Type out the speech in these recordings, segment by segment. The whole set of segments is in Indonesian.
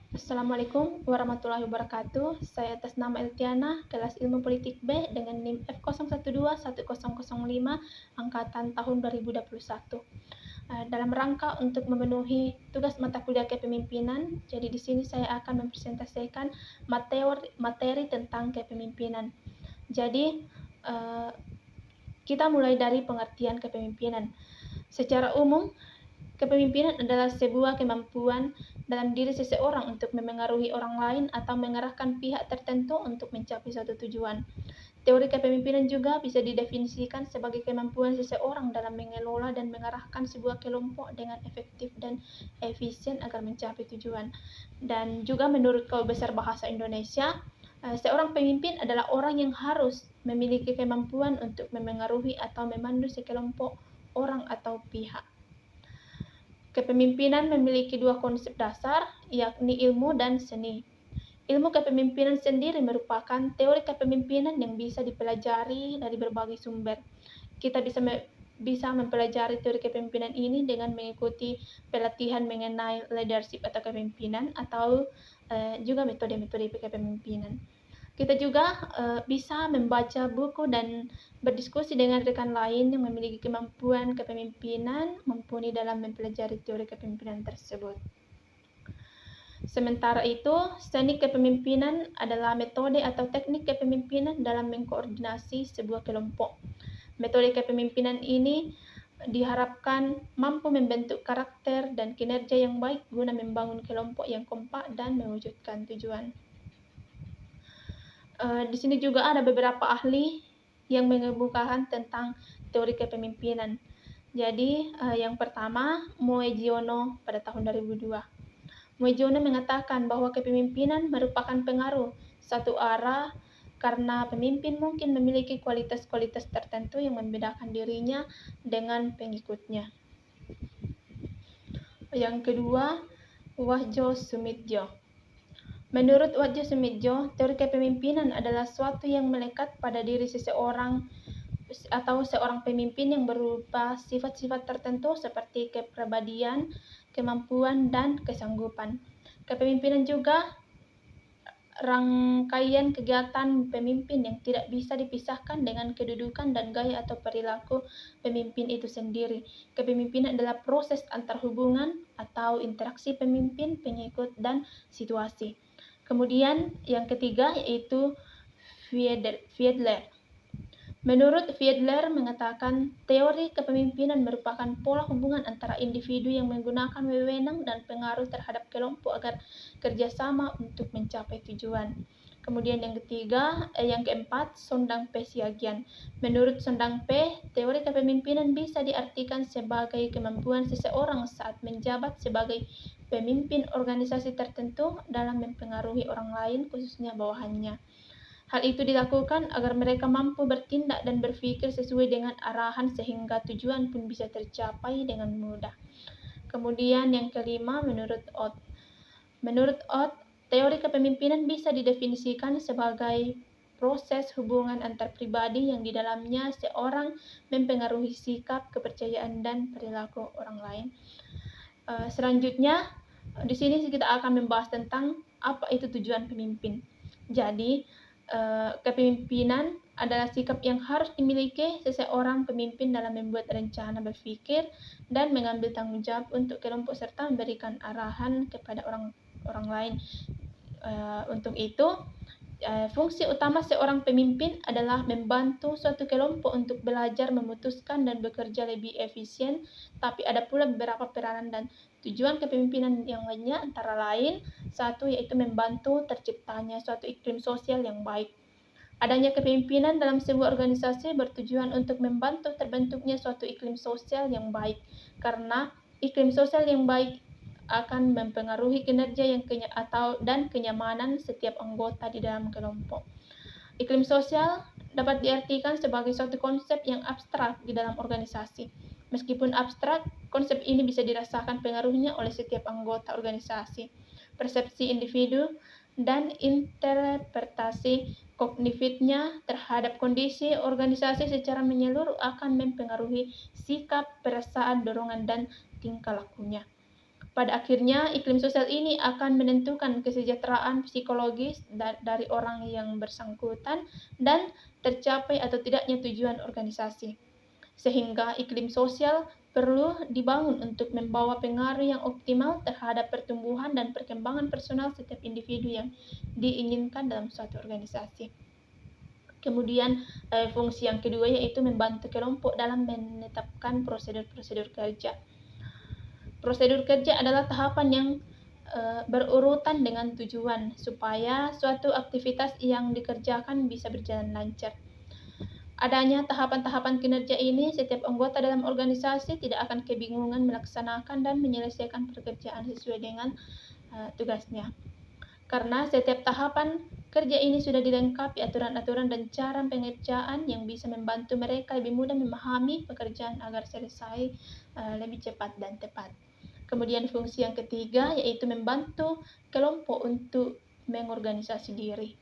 Assalamualaikum warahmatullahi wabarakatuh. Saya atas nama Eltiana, kelas Ilmu Politik B dengan NIM F01210005 angkatan tahun 2021. Dalam rangka untuk memenuhi tugas mata kuliah kepemimpinan, jadi di sini saya akan mempresentasikan materi tentang kepemimpinan. Jadi kita mulai dari pengertian kepemimpinan. Secara umum, kepemimpinan adalah sebuah kemampuan dalam diri seseorang untuk memengaruhi orang lain atau mengarahkan pihak tertentu untuk mencapai suatu tujuan. Teori kepemimpinan juga bisa didefinisikan sebagai kemampuan seseorang dalam mengelola dan mengarahkan sebuah kelompok dengan efektif dan efisien agar mencapai tujuan. Dan juga menurut Kamus Besar Bahasa Indonesia, seorang pemimpin adalah orang yang harus memiliki kemampuan untuk memengaruhi atau memandu sekelompok orang atau pihak. Kepemimpinan memiliki dua konsep dasar, yakni ilmu dan seni. Ilmu kepemimpinan sendiri merupakan teori kepemimpinan yang bisa dipelajari dari berbagai sumber. Kita bisa mempelajari teori kepemimpinan ini dengan mengikuti pelatihan mengenai leadership atau kepemimpinan atau juga metode-metode kepemimpinan. Kita juga bisa membaca buku dan berdiskusi dengan rekan lain yang memiliki kemampuan kepemimpinan mumpuni dalam mempelajari teori kepemimpinan tersebut. Sementara itu, seni kepemimpinan adalah metode atau teknik kepemimpinan dalam mengkoordinasi sebuah kelompok. Metode kepemimpinan ini diharapkan mampu membentuk karakter dan kinerja yang baik guna membangun kelompok yang kompak dan mewujudkan tujuan. Di sini juga ada beberapa ahli yang mengemukakan tentang teori kepemimpinan. Jadi, yang pertama, Moegiono pada tahun 2002. Moegiono mengatakan bahwa kepemimpinan merupakan pengaruh satu arah karena pemimpin mungkin memiliki kualitas-kualitas tertentu yang membedakan dirinya dengan pengikutnya. Yang kedua, Wahjo Sumidjo. Menurut Wahjo Sumidjo, teori kepemimpinan adalah suatu yang melekat pada diri seseorang atau seorang pemimpin yang berupa sifat-sifat tertentu seperti kepribadian, kemampuan, dan kesanggupan. Kepemimpinan juga rangkaian kegiatan pemimpin yang tidak bisa dipisahkan dengan kedudukan dan gaya atau perilaku pemimpin itu sendiri. Kepemimpinan adalah proses antar hubungan atau interaksi pemimpin, pengikut, dan situasi. Kemudian yang ketiga yaitu Fiedler. Menurut Fiedler mengatakan teori kepemimpinan merupakan pola hubungan antara individu yang menggunakan wewenang dan pengaruh terhadap kelompok agar kerjasama untuk mencapai tujuan. Kemudian yang keempat, Sondang P. Siagian. Menurut Sondang P, teori kepemimpinan bisa diartikan sebagai kemampuan seseorang saat menjabat sebagai pemimpin organisasi tertentu dalam mempengaruhi orang lain, khususnya bawahannya. Hal itu dilakukan agar mereka mampu bertindak dan berpikir sesuai dengan arahan sehingga tujuan pun bisa tercapai dengan mudah. Kemudian yang kelima, menurut Ott. Menurut Ott, teori kepemimpinan bisa didefinisikan sebagai proses hubungan antar pribadi yang di dalamnya seorang mempengaruhi sikap, kepercayaan, dan perilaku orang lain. Selanjutnya, di sini kita akan membahas tentang apa itu tujuan pemimpin. Jadi, kepemimpinan adalah sikap yang harus dimiliki seseorang pemimpin dalam membuat rencana, berpikir, dan mengambil tanggung jawab untuk kelompok serta memberikan arahan kepada orang lain. Untuk itu, fungsi utama seorang pemimpin adalah membantu suatu kelompok untuk belajar, memutuskan, dan bekerja lebih efisien. Tapi ada pula beberapa peranan dan tujuan kepemimpinan yang lainnya, antara lain, satu yaitu membantu terciptanya suatu iklim sosial yang baik. Adanya kepemimpinan dalam sebuah organisasi bertujuan untuk membantu terbentuknya suatu iklim sosial yang baik, karena iklim sosial yang baik akan mempengaruhi kinerja dan kenyamanan setiap anggota di dalam kelompok. Iklim sosial dapat diartikan sebagai suatu konsep yang abstrak di dalam organisasi. Meskipun abstrak, konsep ini bisa dirasakan pengaruhnya oleh setiap anggota organisasi. Persepsi individu dan interpretasi kognitifnya terhadap kondisi organisasi secara menyeluruh akan mempengaruhi sikap, perasaan, dorongan, dan tingkah lakunya. Pada akhirnya, iklim sosial ini akan menentukan kesejahteraan psikologis dari orang yang bersangkutan dan tercapai atau tidaknya tujuan organisasi. Sehingga iklim sosial perlu dibangun untuk membawa pengaruh yang optimal terhadap pertumbuhan dan perkembangan personal setiap individu yang diinginkan dalam suatu organisasi. Kemudian fungsi yang kedua yaitu membantu kelompok dalam menetapkan prosedur-prosedur kerja. Prosedur kerja adalah tahapan yang berurutan dengan tujuan supaya suatu aktivitas yang dikerjakan bisa berjalan lancar. Adanya tahapan-tahapan kinerja ini, setiap anggota dalam organisasi tidak akan kebingungan melaksanakan dan menyelesaikan pekerjaan sesuai dengan tugasnya. Karena setiap tahapan kerja ini sudah dilengkapi aturan-aturan dan cara pengerjaan yang bisa membantu mereka lebih mudah memahami pekerjaan agar selesai lebih cepat dan tepat. Kemudian fungsi yang ketiga yaitu membantu kelompok untuk mengorganisasi diri.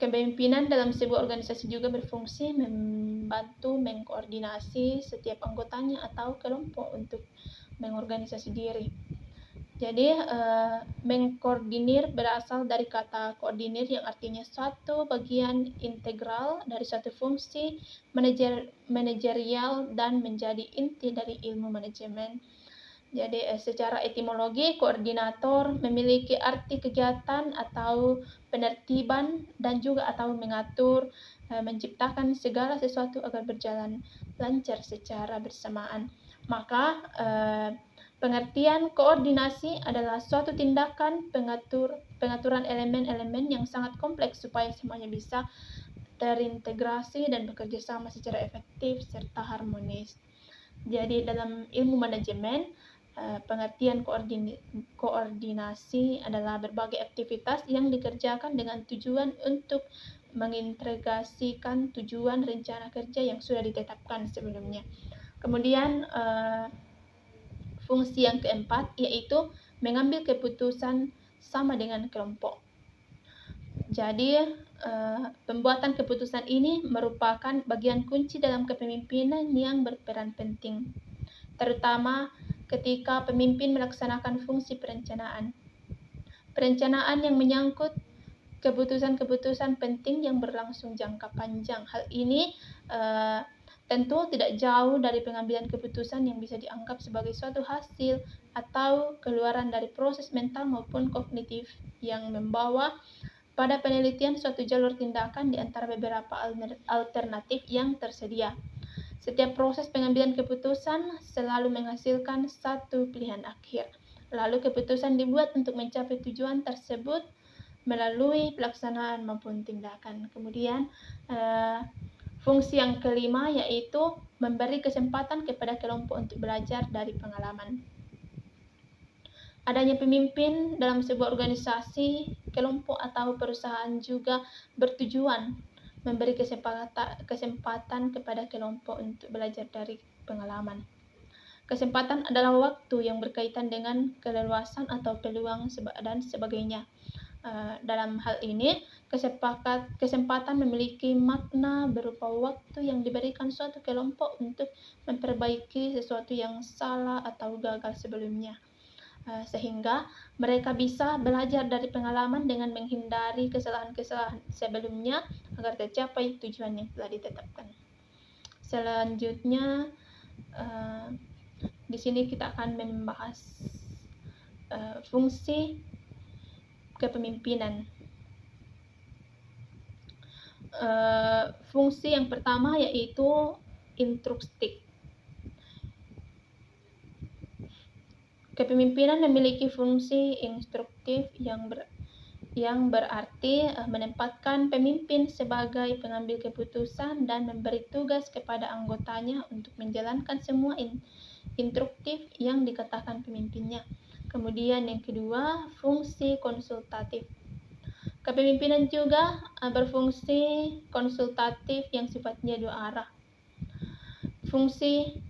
Kepemimpinan dalam sebuah organisasi juga berfungsi membantu mengkoordinasi setiap anggotanya atau kelompok untuk mengorganisasi diri. Jadi, mengkoordinir berasal dari kata koordinir yang artinya suatu bagian integral dari suatu fungsi manajerial dan menjadi inti dari ilmu manajemen. Jadi, secara etimologi, koordinator memiliki arti kegiatan atau penertiban dan juga atau mengatur, menciptakan segala sesuatu agar berjalan lancar secara bersamaan. Maka, pengertian koordinasi adalah suatu tindakan pengaturan elemen-elemen yang sangat kompleks supaya semuanya bisa terintegrasi dan bekerja sama secara efektif serta harmonis. Jadi dalam ilmu manajemen, pengertian koordinasi adalah berbagai aktivitas yang dikerjakan dengan tujuan untuk mengintegrasikan tujuan rencana kerja yang sudah ditetapkan sebelumnya. Kemudian fungsi yang keempat yaitu mengambil keputusan sama dengan kelompok. Jadi pembuatan keputusan ini merupakan bagian kunci dalam kepemimpinan yang berperan penting, terutama ketika pemimpin melaksanakan fungsi perencanaan. Perencanaan yang menyangkut keputusan-keputusan penting yang berlangsung jangka panjang. Hal ini tentu tidak jauh dari pengambilan keputusan yang bisa dianggap sebagai suatu hasil atau keluaran dari proses mental maupun kognitif yang membawa pada penelitian suatu jalur tindakan di antara beberapa alternatif yang tersedia. Setiap proses pengambilan keputusan selalu menghasilkan satu pilihan akhir. Lalu keputusan dibuat untuk mencapai tujuan tersebut melalui pelaksanaan maupun tindakan. Kemudian fungsi yang kelima yaitu memberi kesempatan kepada kelompok untuk belajar dari pengalaman. Adanya pemimpin dalam sebuah organisasi, kelompok atau perusahaan juga bertujuan memberi kesempatan kepada kelompok untuk belajar dari pengalaman. Kesempatan adalah waktu yang berkaitan dengan keleluasan atau peluang dan sebagainya. Dalam hal ini, kesempatan memiliki makna berupa waktu yang diberikan suatu kelompok untuk memperbaiki sesuatu yang salah atau gagal sebelumnya. Sehingga mereka bisa belajar dari pengalaman dengan menghindari kesalahan-kesalahan sebelumnya agar tercapai tujuan yang telah ditetapkan. Selanjutnya, di sini kita akan membahas fungsi kepemimpinan. Fungsi yang pertama yaitu instruktif. Kepemimpinan memiliki fungsi instruktif yang berarti menempatkan pemimpin sebagai pengambil keputusan dan memberi tugas kepada anggotanya untuk menjalankan semua instruktif yang dikatakan pemimpinnya. Kemudian yang kedua, fungsi konsultatif. Kepemimpinan juga berfungsi konsultatif yang sifatnya dua arah. Fungsi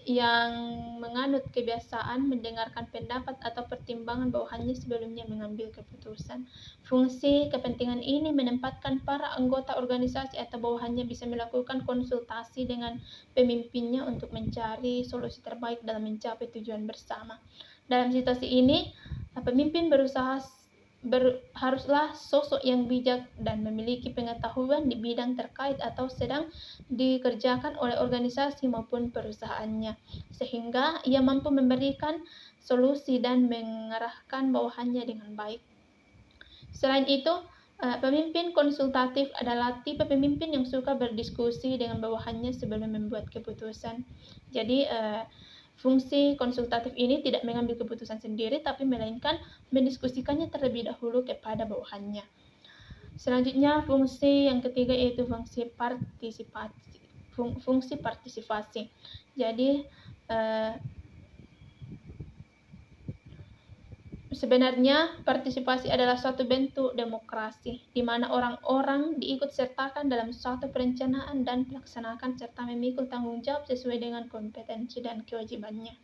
yang menganut kebiasaan mendengarkan pendapat atau pertimbangan bawahannya sebelumnya mengambil keputusan. Fungsi kepentingan ini menempatkan para anggota organisasi atau bawahannya bisa melakukan konsultasi dengan pemimpinnya untuk mencari solusi terbaik dalam mencapai tujuan bersama. Dalam situasi ini, pemimpin haruslah sosok yang bijak dan memiliki pengetahuan di bidang terkait atau sedang dikerjakan oleh organisasi maupun perusahaannya, sehingga ia mampu memberikan solusi dan mengarahkan bawahannya dengan baik. Selain itu, pemimpin konsultatif adalah tipe pemimpin yang suka berdiskusi dengan bawahannya sebelum membuat keputusan. Jadi, fungsi konsultatif ini tidak mengambil keputusan sendiri, tapi melainkan mendiskusikannya terlebih dahulu kepada bawahannya. Selanjutnya, fungsi yang ketiga yaitu fungsi partisipasi. Jadi, sebenarnya partisipasi adalah suatu bentuk demokrasi, di mana orang-orang diikut sertakan dalam suatu perencanaan dan pelaksanaan serta memikul tanggung jawab sesuai dengan kompetensi dan kewajibannya.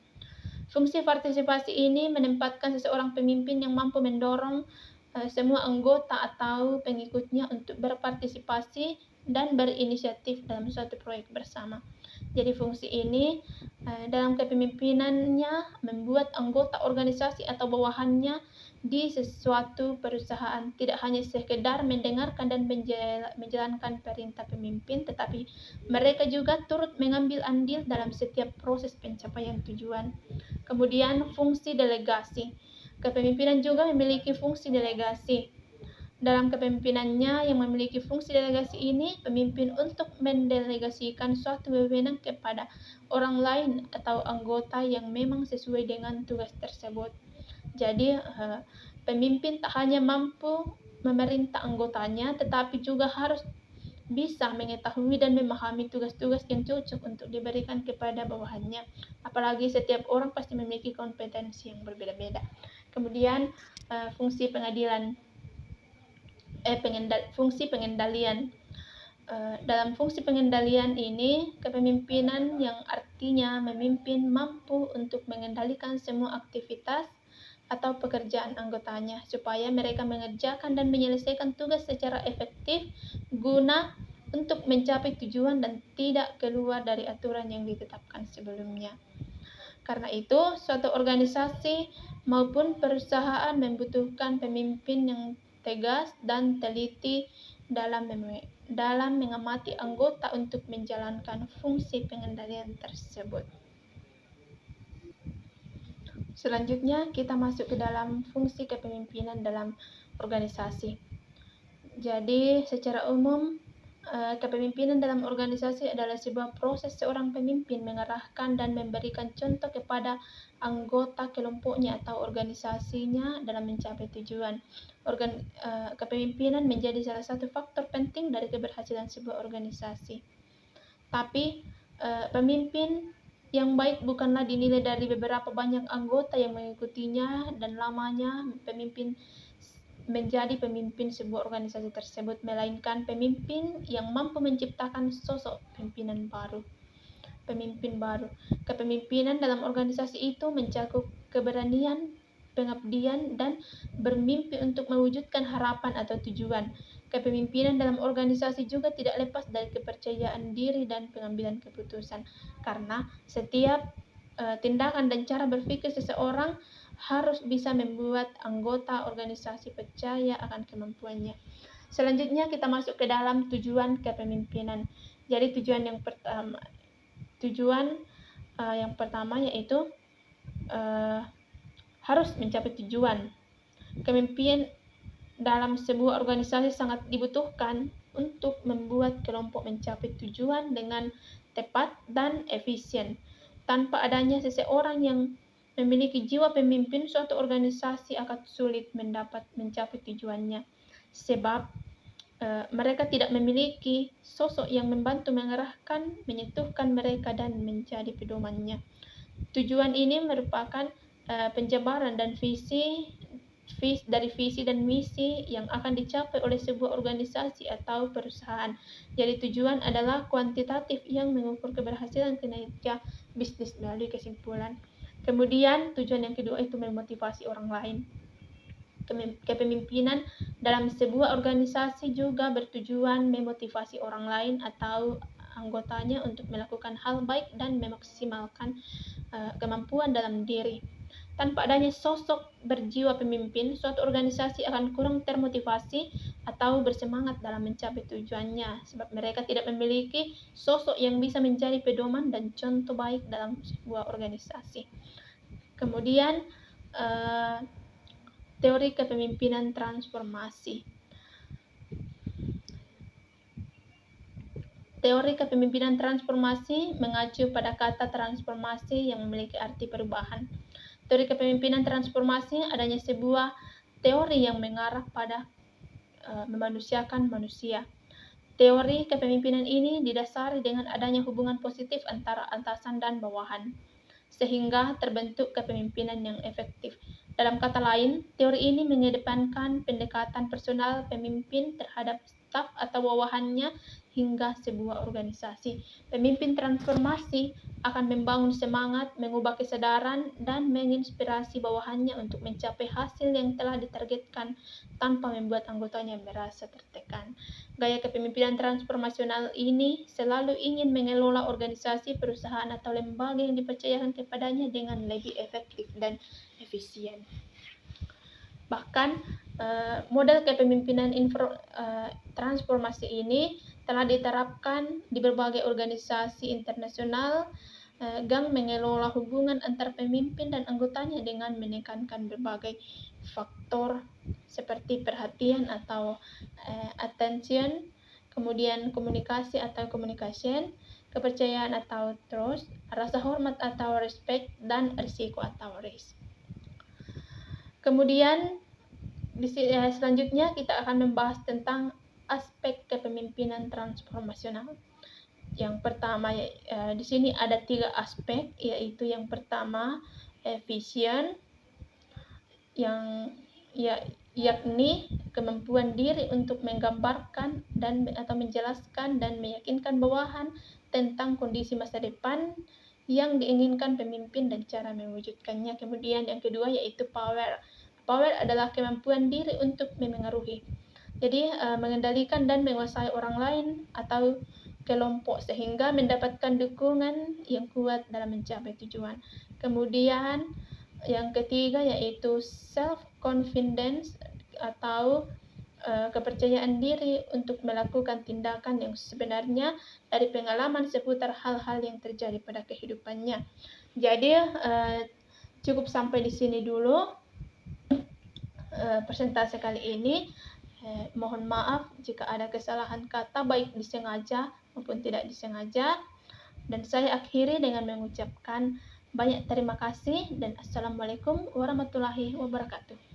Fungsi partisipasi ini menempatkan seseorang pemimpin yang mampu mendorong semua anggota atau pengikutnya untuk berpartisipasi dan berinisiatif dalam suatu proyek bersama. Jadi fungsi ini dalam kepemimpinannya membuat anggota organisasi atau bawahannya di sesuatu perusahaan tidak hanya sekedar mendengarkan dan menjalankan perintah pemimpin, tetapi mereka juga turut mengambil andil dalam setiap proses pencapaian tujuan. Kemudian fungsi delegasi. Kepemimpinan juga memiliki fungsi delegasi. Dalam kepemimpinannya yang memiliki fungsi delegasi ini, pemimpin untuk mendelegasikan suatu wewenang kepada orang lain atau anggota yang memang sesuai dengan tugas tersebut. Jadi, pemimpin tak hanya mampu memerintah anggotanya, tetapi juga harus bisa mengetahui dan memahami tugas-tugas yang cocok untuk diberikan kepada bawahannya. Apalagi setiap orang pasti memiliki kompetensi yang berbeda-beda. Kemudian, fungsi pengendalian. Dalam fungsi pengendalian ini, kepemimpinan yang artinya memimpin mampu untuk mengendalikan semua aktivitas atau pekerjaan anggotanya supaya mereka mengerjakan dan menyelesaikan tugas secara efektif guna untuk mencapai tujuan dan tidak keluar dari aturan yang ditetapkan sebelumnya. Karena itu, suatu organisasi maupun perusahaan membutuhkan pemimpin yang tegas dan teliti dalam mengamati anggota untuk menjalankan fungsi pengendalian tersebut. Selanjutnya, kita masuk ke dalam fungsi kepemimpinan dalam organisasi. Jadi, secara umum, kepemimpinan dalam organisasi adalah sebuah proses seorang pemimpin mengarahkan dan memberikan contoh kepada anggota kelompoknya atau organisasinya dalam mencapai tujuan. Kepemimpinan menjadi salah satu faktor penting dari keberhasilan sebuah organisasi. Tapi, pemimpin yang baik bukanlah dinilai dari beberapa banyak anggota yang mengikutinya dan lamanya menjadi pemimpin sebuah organisasi tersebut, melainkan pemimpin yang mampu menciptakan sosok pemimpin baru. Kepemimpinan dalam organisasi itu mencakup keberanian, pengabdian, dan bermimpi untuk mewujudkan harapan atau tujuan. Kepemimpinan dalam organisasi juga tidak lepas dari kepercayaan diri dan pengambilan keputusan, karena setiap tindakan dan cara berpikir seseorang harus bisa membuat anggota organisasi percaya akan kemampuannya. Selanjutnya kita masuk ke dalam tujuan kepemimpinan. Jadi tujuan yang pertama yaitu harus mencapai tujuan. Kepemimpinan dalam sebuah organisasi sangat dibutuhkan untuk membuat kelompok mencapai tujuan dengan tepat dan efisien. Tanpa adanya seseorang yang memiliki jiwa pemimpin, suatu organisasi akan sulit mencapai tujuannya, sebab mereka tidak memiliki sosok yang membantu mengarahkan, menyentuhkan mereka dan menjadi pedomannya. Tujuan ini merupakan penjabaran dan visi dan misi yang akan dicapai oleh sebuah organisasi atau perusahaan. Jadi tujuan adalah kuantitatif yang mengukur keberhasilan kinerja bisnis melalui kesimpulan. Kemudian tujuan yang kedua itu memotivasi orang lain. Kepemimpinan dalam sebuah organisasi juga bertujuan memotivasi orang lain atau anggotanya untuk melakukan hal baik dan memaksimalkan kemampuan dalam diri. Tanpa adanya sosok berjiwa pemimpin, suatu organisasi akan kurang termotivasi atau bersemangat dalam mencapai tujuannya, sebab mereka tidak memiliki sosok yang bisa menjadi pedoman dan contoh baik dalam sebuah organisasi. Kemudian, teori kepemimpinan transformasi. Teori kepemimpinan transformasi mengacu pada kata transformasi yang memiliki arti perubahan. Teori kepemimpinan transformasi adanya sebuah teori yang mengarah pada memanusiakan manusia. Teori kepemimpinan ini didasari dengan adanya hubungan positif antara atasan dan bawahan, sehingga terbentuk kepemimpinan yang efektif. Dalam kata lain, teori ini mengedepankan pendekatan personal pemimpin terhadap staf atau bawahannya hingga sebuah organisasi. Pemimpin transformasi akan membangun semangat, mengubah kesadaran, dan menginspirasi bawahannya untuk mencapai hasil yang telah ditargetkan tanpa membuat anggotanya merasa tertekan. Gaya kepemimpinan transformasional ini selalu ingin mengelola organisasi, perusahaan, atau lembaga yang dipercayakan kepadanya dengan lebih efektif dan efisien. Bahkan model kepemimpinan transformasi ini telah diterapkan di berbagai organisasi internasional yang mengelola hubungan antar pemimpin dan anggotanya dengan menekankan berbagai faktor seperti perhatian atau attention, kemudian komunikasi atau communication, kepercayaan atau trust, rasa hormat atau respect, dan risiko atau risk. Kemudian selanjutnya kita akan membahas tentang aspek kepemimpinan transformasional. Yang pertama, di sini ada 3 aspek, yaitu yang pertama efisien, yang yakni kemampuan diri untuk menggambarkan dan atau menjelaskan dan meyakinkan bawahan tentang kondisi masa depan yang diinginkan pemimpin dan cara mewujudkannya. Kemudian yang kedua yaitu power. Power adalah kemampuan diri untuk memengaruhi. Jadi mengendalikan dan menguasai orang lain atau kelompok sehingga mendapatkan dukungan yang kuat dalam mencapai tujuan. Kemudian yang ketiga yaitu self-confidence atau kepercayaan diri untuk melakukan tindakan yang sebenarnya dari pengalaman seputar hal-hal yang terjadi pada kehidupannya. Jadi cukup sampai di sini dulu presentasi kali ini. Mohon maaf jika ada kesalahan kata baik disengaja maupun tidak disengaja, dan saya akhiri dengan mengucapkan banyak terima kasih dan assalamualaikum warahmatullahi wabarakatuh.